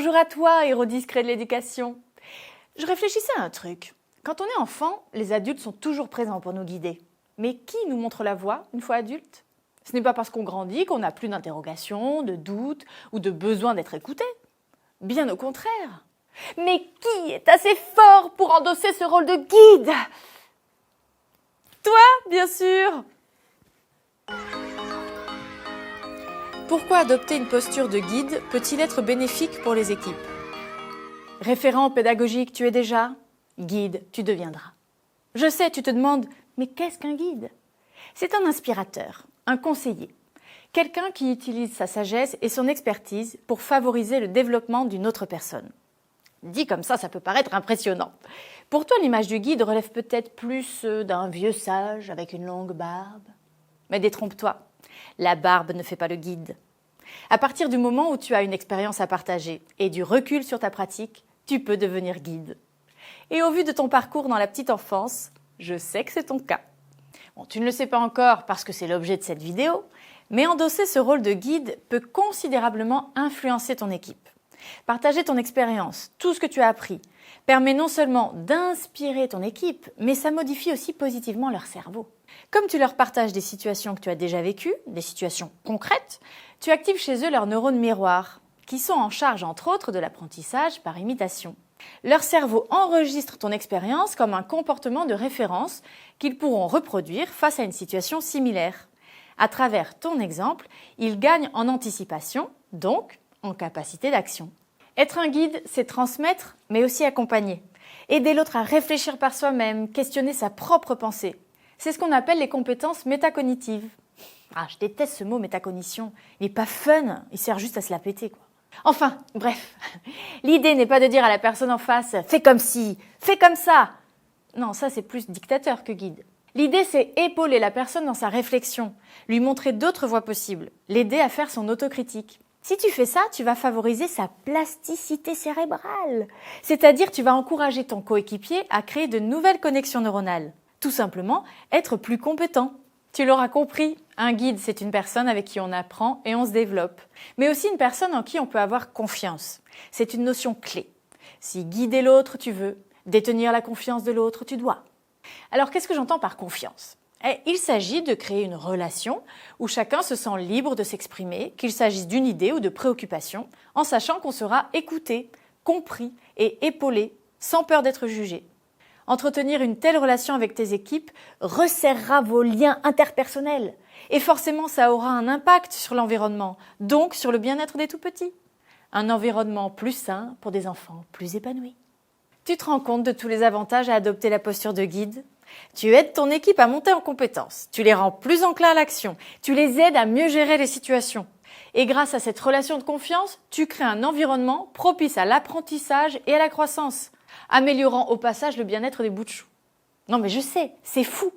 Bonjour à toi, héros discret de l'éducation. Je réfléchissais à un truc. Quand on est enfant, les adultes sont toujours présents pour nous guider. Mais qui nous montre la voie une fois adulte? Ce n'est pas parce qu'on grandit qu'on n'a plus d'interrogations, de doutes ou de besoin d'être écouté. Bien au contraire. Mais qui est assez fort pour endosser ce rôle de guide? Toi, bien sûr. Pourquoi adopter une posture de guide peut-il être bénéfique pour les équipes? Référent pédagogique, tu es déjà. Guide, tu deviendras. Je sais, tu te demandes, mais qu'est-ce qu'un guide? C'est un inspirateur, un conseiller. Quelqu'un qui utilise sa sagesse et son expertise pour favoriser le développement d'une autre personne. Dit comme ça peut paraître impressionnant. Pour toi, l'image du guide relève peut-être plus d'un vieux sage avec une longue barbe. Mais détrompe-toi, la barbe ne fait pas le guide. À partir du moment où tu as une expérience à partager et du recul sur ta pratique, tu peux devenir guide. Et au vu de ton parcours dans la petite enfance, je sais que c'est ton cas. Bon, tu ne le sais pas encore parce que c'est l'objet de cette vidéo, mais endosser ce rôle de guide peut considérablement influencer ton équipe. Partager ton expérience, tout ce que tu as appris, permet non seulement d'inspirer ton équipe, mais ça modifie aussi positivement leur cerveau. Comme tu leur partages des situations que tu as déjà vécues, des situations concrètes, tu actives chez eux leurs neurones miroirs, qui sont en charge entre autres de l'apprentissage par imitation. Leur cerveau enregistre ton expérience comme un comportement de référence qu'ils pourront reproduire face à une situation similaire. À travers ton exemple, ils gagnent en anticipation, donc en capacité d'action. Être un guide, c'est transmettre, mais aussi accompagner. Aider l'autre à réfléchir par soi-même, questionner sa propre pensée. C'est ce qu'on appelle les compétences métacognitives. Ah, je déteste ce mot métacognition. Il n'est pas fun, il sert juste à se la péter, quoi. Enfin, bref, l'idée n'est pas de dire à la personne en face « fais comme ci, fais comme ça ». Non, ça c'est plus dictateur que guide. L'idée c'est épauler la personne dans sa réflexion, lui montrer d'autres voies possibles, l'aider à faire son autocritique. Si tu fais ça, tu vas favoriser sa plasticité cérébrale, c'est-à-dire tu vas encourager ton coéquipier à créer de nouvelles connexions neuronales. Tout simplement, être plus compétent. Tu l'auras compris, un guide, c'est une personne avec qui on apprend et on se développe, mais aussi une personne en qui on peut avoir confiance. C'est une notion clé. Si guider l'autre, tu veux, détenir la confiance de l'autre, tu dois. Alors, qu'est-ce que j'entends par confiance? Il s'agit de créer une relation où chacun se sent libre de s'exprimer, qu'il s'agisse d'une idée ou de préoccupation, en sachant qu'on sera écouté, compris et épaulé, sans peur d'être jugé. Entretenir une telle relation avec tes équipes resserrera vos liens interpersonnels. Et forcément, ça aura un impact sur l'environnement, donc sur le bien-être des tout-petits. Un environnement plus sain pour des enfants plus épanouis. Tu te rends compte de tous les avantages à adopter la posture de guide? Tu aides ton équipe à monter en compétences, tu les rends plus enclins à l'action, tu les aides à mieux gérer les situations. Et grâce à cette relation de confiance, tu crées un environnement propice à l'apprentissage et à la croissance, améliorant au passage le bien-être des bouts de chou. Non mais je sais, c'est fou.